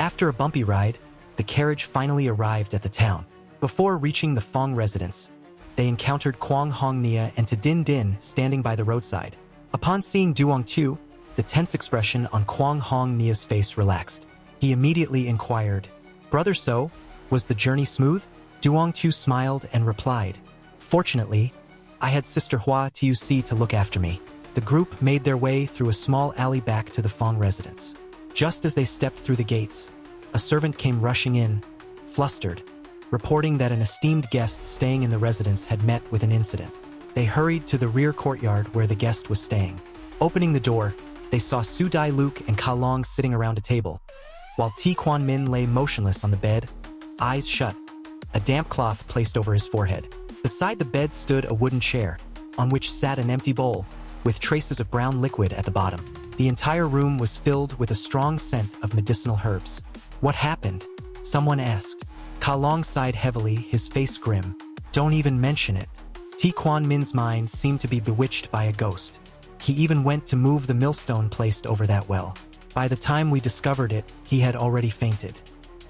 After a bumpy ride, the carriage finally arrived at the town. Before reaching the Fong residence, they encountered Kwang Hong Nia and Din Din standing by the roadside. Upon seeing Duong Tu, the tense expression on Kwang Hong Nia's face relaxed. He immediately inquired, "Brother So, was the journey smooth?" Duong Tu smiled and replied, "Fortunately, I had Sister Hua Tuc to look after me." The group made their way through a small alley back to the Fong residence. Just as they stepped through the gates, a servant came rushing in, flustered, reporting that an esteemed guest staying in the residence had met with an incident. They hurried to the rear courtyard where the guest was staying. Opening the door, they saw Su Dai Luke and Ka Long sitting around a table, while Ti Quan Min lay motionless on the bed, eyes shut, a damp cloth placed over his forehead. Beside the bed stood a wooden chair, on which sat an empty bowl, with traces of brown liquid at the bottom. The entire room was filled with a strong scent of medicinal herbs. "What happened?" someone asked. Ka Long sighed heavily, his face grim. "Don't even mention it." Ti Quan Min's mind seemed to be bewitched by a ghost. He even went to move the millstone placed over that well. By the time we discovered it, he had already fainted.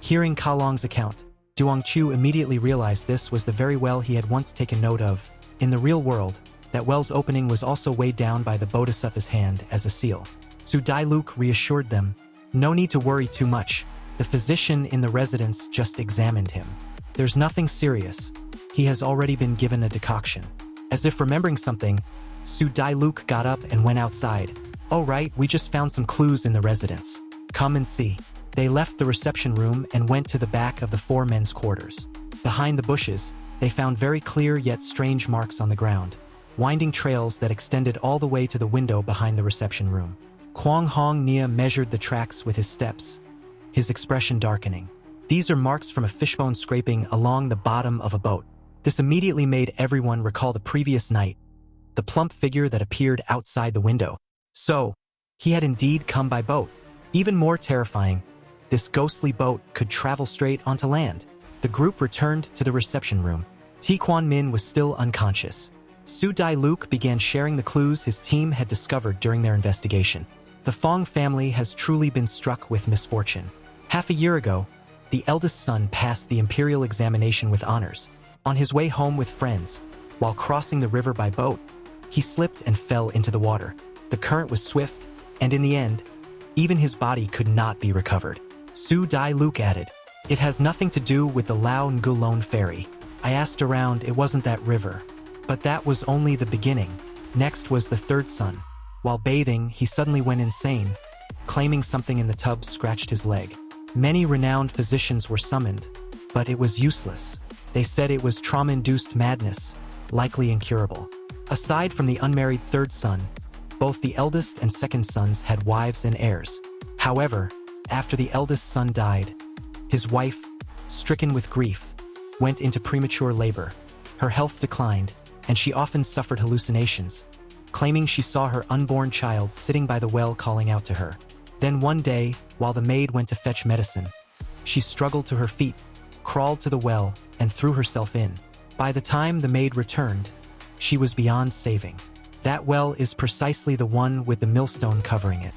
Hearing Ka Long's account, Duong Tu immediately realized this was the very well he had once taken note of. In the real world, that well's opening was also weighed down by the Bodhisattva's hand as a seal. Su Dai Luke reassured them, "No need to worry too much. The physician in the residence just examined him. There's nothing serious. He has already been given a decoction." As if remembering something, Su Dai Luke got up and went outside. "Oh right, we just found some clues in the residence. Come and see." They left the reception room and went to the back of the four men's quarters. Behind the bushes, they found very clear yet strange marks on the ground, winding trails that extended all the way to the window behind the reception room. Kwang Hong Nia measured the tracks with his steps, his expression darkening. "These are marks from a fishbone scraping along the bottom of a boat." This immediately made everyone recall the previous night, the plump figure that appeared outside the window. So, he had indeed come by boat. Even more terrifying, this ghostly boat could travel straight onto land. The group returned to the reception room. Ti Quan Min was still unconscious. Su Dai Luke began sharing the clues his team had discovered during their investigation. The Fong family has truly been struck with misfortune. Half a year ago, the eldest son passed the imperial examination with honors. On his way home with friends, while crossing the river by boat, he slipped and fell into the water. The current was swift, and in the end, even his body could not be recovered. Su Dai Luke added, "It has nothing to do with the Lao Ngulone ferry. I asked around, it wasn't that river. But that was only the beginning." Next was the third son. While bathing, he suddenly went insane, claiming something in the tub scratched his leg. Many renowned physicians were summoned, but it was useless. They said it was trauma-induced madness, likely incurable. Aside from the unmarried third son, both the eldest and second sons had wives and heirs. However, after the eldest son died, his wife, stricken with grief, went into premature labor. Her health declined, and she often suffered hallucinations, claiming she saw her unborn child sitting by the well calling out to her. Then one day, while the maid went to fetch medicine, she struggled to her feet, crawled to the well, and threw herself in. By the time the maid returned, she was beyond saving. That well is precisely the one with the millstone covering it.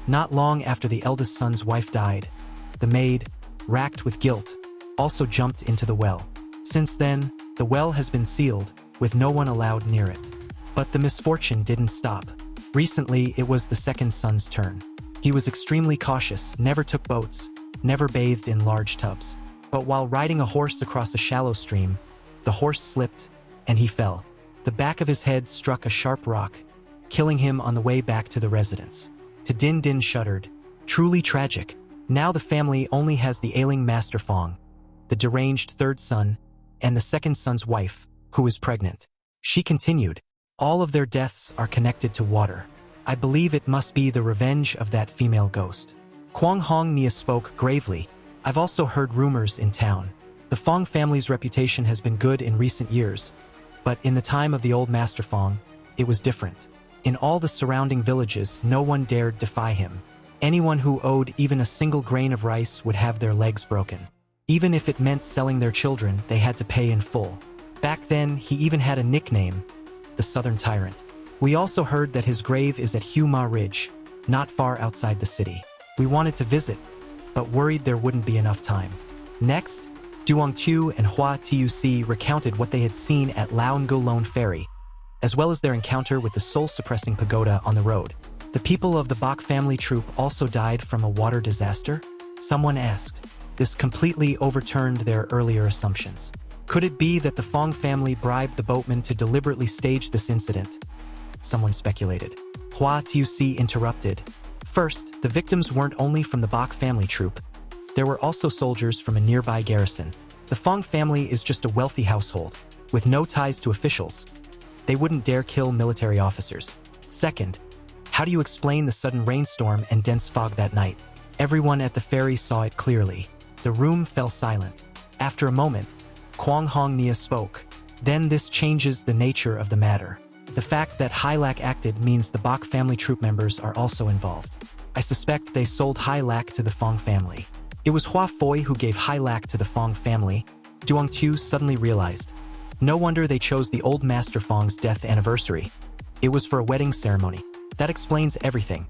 Not long after the eldest son's wife died, the maid, racked with guilt, also jumped into the well. Since then, the well has been sealed, with no one allowed near it. But the misfortune didn't stop. Recently, it was the second son's turn. He was extremely cautious, never took boats, never bathed in large tubs. But while riding a horse across a shallow stream, the horse slipped, and he fell. The back of his head struck a sharp rock, killing him on the way back to the residence. Din Din shuddered. Truly tragic. Now the family only has the ailing Master Fong, the deranged third son, and the second son's wife, who is pregnant. She continued, "All of their deaths are connected to water. I believe it must be the revenge of that female ghost." Kwang Hong Nia spoke gravely. "I've also heard rumors in town. The Fong family's reputation has been good in recent years, but in the time of the old Master Fong, it was different. In all the surrounding villages, no one dared defy him. Anyone who owed even a single grain of rice would have their legs broken. Even if it meant selling their children, they had to pay in full. Back then, he even had a nickname, the Southern Tyrant. We also heard that his grave is at Hugh Ma Ridge, not far outside the city. We wanted to visit, but worried there wouldn't be enough time. Next, Duong Tu and Hua Tuc recounted what they had seen at Laongulone Ferry, as well as their encounter with the soul-suppressing pagoda on the road. The people of the Bok family troop also died from a water disaster? Someone asked. This completely overturned their earlier assumptions. Could it be that the Fong family bribed the boatmen to deliberately stage this incident? Someone speculated. Hua Tuc interrupted. First, the victims weren't only from the Bok family troop. There were also soldiers from a nearby garrison. The Fong family is just a wealthy household, with no ties to officials. They wouldn't dare kill military officers. Second, how do you explain the sudden rainstorm and dense fog that night? Everyone at the ferry saw it clearly. The room fell silent. After a moment, Kwang Hong Nia spoke. Then this changes the nature of the matter. The fact that Hai Lak acted means the Bok family troop members are also involved. I suspect they sold Hai Lak to the Fong family. It was Hua Foi who gave Hai Lak to the Fong family, Duong Tu suddenly realized. No wonder they chose the old Master Fong's death anniversary. It was for a wedding ceremony. That explains everything.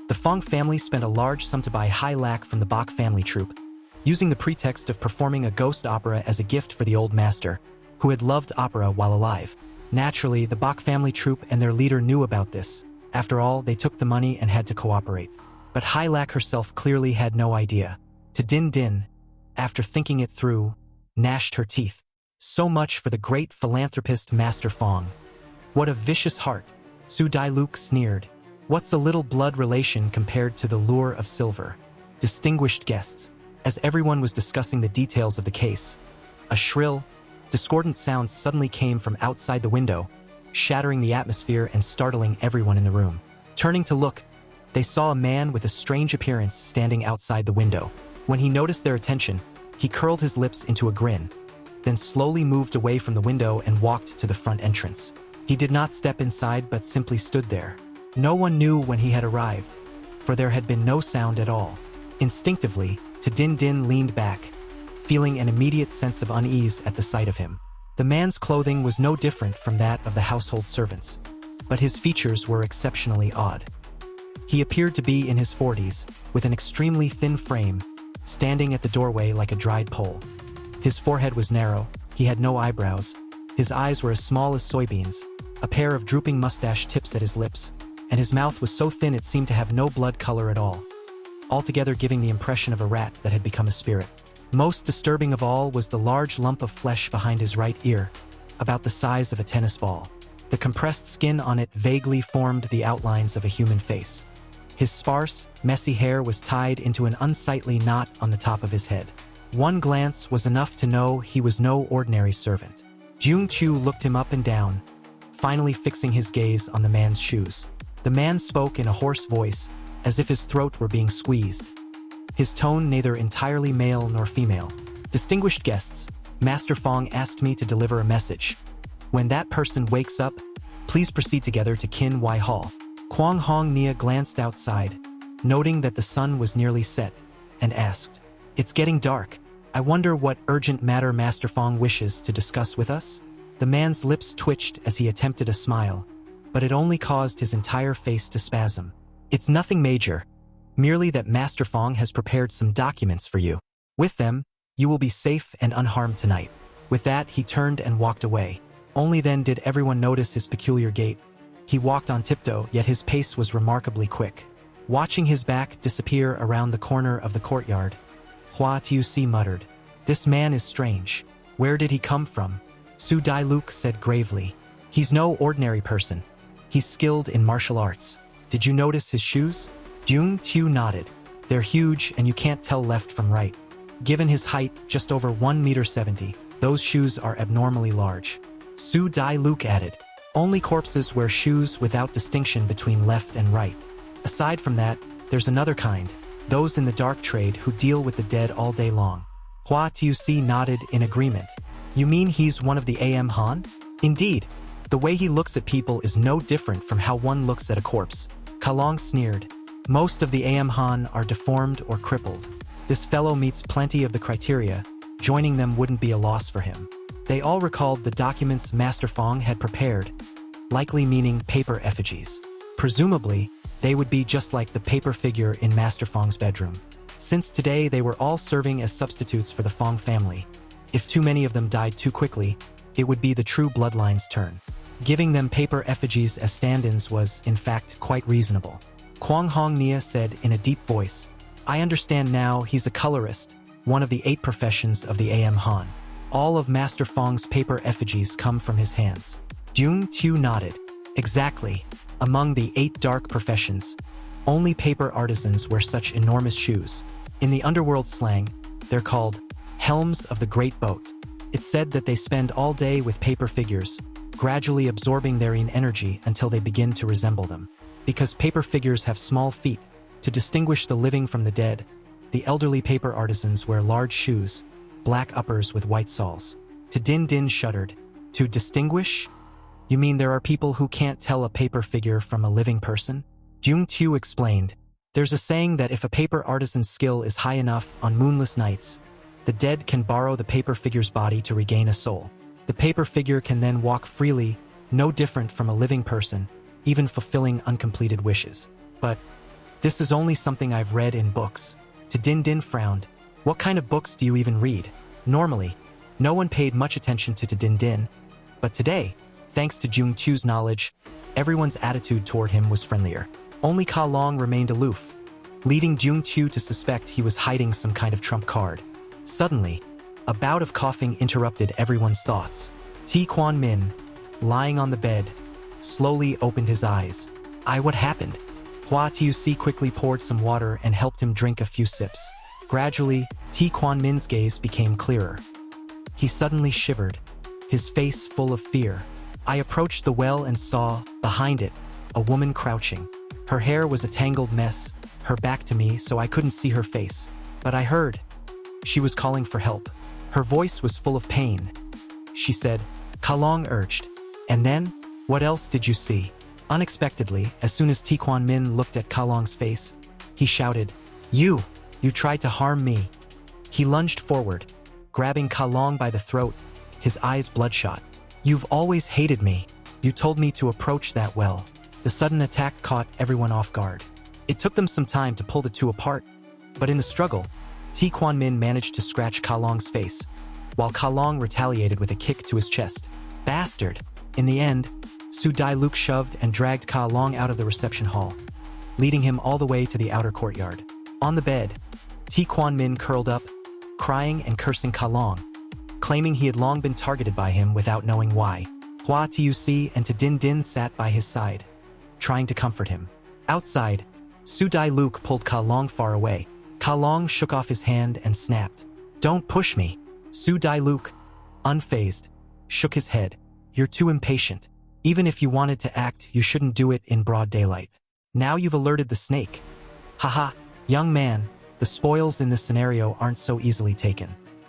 The Fong family spent a large sum to buy Hai Lak from the Bok family troop, using the pretext of performing a ghost opera as a gift for the old master, who had loved opera while alive. Naturally, the Bok family troop and their leader knew about this. After all, they took the money and had to cooperate. But Hai Lak herself clearly had no idea. To Din Din, after thinking it through, gnashed her teeth. So much for the great philanthropist Master Fong. What a vicious heart, Su Dai Luk sneered. What's a little blood relation compared to the lure of silver? Distinguished guests, as everyone was discussing the details of the case, a shrill, discordant sound suddenly came from outside the window, shattering the atmosphere and startling everyone in the room. Turning to look, they saw a man with a strange appearance standing outside the window. When he noticed their attention, he curled his lips into a grin, then slowly moved away from the window and walked to the front entrance. He did not step inside but simply stood there. No one knew when he had arrived, for there had been no sound at all. Instinctively, Din Din leaned back, feeling an immediate sense of unease at the sight of him. The man's clothing was no different from that of the household servants, but his features were exceptionally odd. He appeared to be in his 40s, with an extremely thin frame, standing at the doorway like a dried pole. His forehead was narrow, he had no eyebrows, his eyes were as small as soybeans, a pair of drooping mustache tips at his lips, and his mouth was so thin it seemed to have no blood color at all, altogether giving the impression of a rat that had become a spirit. Most disturbing of all was the large lump of flesh behind his right ear, about the size of a tennis ball. The compressed skin on it vaguely formed the outlines of a human face. His sparse, messy hair was tied into an unsightly knot on the top of his head. One glance was enough to know he was no ordinary servant. Duong Tu looked him up and down, finally fixing his gaze on the man's shoes. The man spoke in a hoarse voice, as if his throat were being squeezed. His tone neither entirely male nor female. Distinguished guests, Master Fong asked me to deliver a message. When that person wakes up, please proceed together to Kin Wai Hall. Kwang Hong Nia glanced outside, noting that the sun was nearly set, and asked, "It's getting dark. I wonder what urgent matter Master Fong wishes to discuss with us?" The man's lips twitched as he attempted a smile, but it only caused his entire face to spasm. "It's nothing major, merely that Master Fong has prepared some documents for you. With them, you will be safe and unharmed tonight." With that, he turned and walked away. Only then did everyone notice his peculiar gait. He walked on tiptoe, yet his pace was remarkably quick. Watching his back disappear around the corner of the courtyard, Hua Tuc muttered, "This man is strange. Where did he come from?" Su Dai Luk said gravely, "He's no ordinary person. He's skilled in martial arts. Did you notice his shoes?" Duong Tu nodded. "They're huge and you can't tell left from right. Given his height, just over 1.70 meters, those shoes are abnormally large." Su Dai Luk added, "Only corpses wear shoes without distinction between left and right. Aside from that, there's another kind, those in the dark trade who deal with the dead all day long." Hua Tuc nodded in agreement. "You mean he's one of the AM Han?" "Indeed. The way he looks at people is no different from how one looks at a corpse." Kalong sneered. "Most of the AM Han are deformed or crippled. This fellow meets plenty of the criteria. Joining them wouldn't be a loss for him." They all recalled the documents Master Fong had prepared, likely meaning paper effigies. Presumably, they would be just like the paper figure in Master Fong's bedroom. Since today they were all serving as substitutes for the Fong family. If too many of them died too quickly, it would be the true bloodline's turn. Giving them paper effigies as stand-ins was, in fact, quite reasonable. Kwang Hong Nia said in a deep voice, "I understand now he's a colorist, one of the 8 professions of the A.M. Han. All of Master Fong's paper effigies come from his hands." Dung Tu nodded. Exactly. Among the 8 dark professions, only paper artisans wear such enormous shoes. In the underworld slang, they're called helms of the great boat. It's said that they spend all day with paper figures, gradually absorbing their energy until they begin to resemble them. Because paper figures have small feet, to distinguish the living from the dead, the elderly paper artisans wear large shoes, black uppers with white soles. Din Din shuddered. To distinguish? You mean there are people who can't tell a paper figure from a living person? Dung Tu explained. There's a saying that if a paper artisan's skill is high enough on moonless nights, the dead can borrow the paper figure's body to regain a soul. The paper figure can then walk freely, no different from a living person, even fulfilling uncompleted wishes. But this is only something I've read in books. Din Din frowned. What kind of books do you even read? Normally, no one paid much attention to Din Din, but today, thanks to Dung Tu's knowledge, everyone's attitude toward him was friendlier. Only Ka Long remained aloof, leading Dung Tu to suspect he was hiding some kind of trump card. Suddenly, a bout of coughing interrupted everyone's thoughts. Ti Quan Min, lying on the bed, slowly opened his eyes. What happened? Hua Tuc quickly poured some water and helped him drink a few sips. Gradually, Ti Quan Min's gaze became clearer. He suddenly shivered, his face full of fear. I approached the well and saw, behind it, a woman crouching. Her hair was a tangled mess, her back to me so I couldn't see her face. But I heard. She was calling for help. Her voice was full of pain. She said, Ka Long urged. And then, what else did you see? Unexpectedly, as soon as Ti Quan Min looked at Ka Long's face, he shouted, You tried to harm me. He lunged forward, grabbing Ka Long by the throat, his eyes bloodshot. You've always hated me. You told me to approach that well. The sudden attack caught everyone off guard. It took them some time to pull the two apart, but in the struggle, Ti Quan Min managed to scratch Ka Long's face, while Ka Long retaliated with a kick to his chest. Bastard! In the end, Su Dai Luke shoved and dragged Ka Long out of the reception hall, leading him all the way to the outer courtyard. On the bed, Ti Quan Min curled up, crying and cursing Ka Long, claiming he had long been targeted by him without knowing why. Hua Tuc and Din Din sat by his side, trying to comfort him. Outside, Su Dai Luke pulled Ka Long far away. Ka Long shook off his hand and snapped. Don't push me. Su Dai Luke, unfazed, shook his head. You're too impatient. Even if you wanted to act, you shouldn't do it in broad daylight. Now you've alerted the snake. Haha, young man, the spoils in this scenario aren't so easily taken.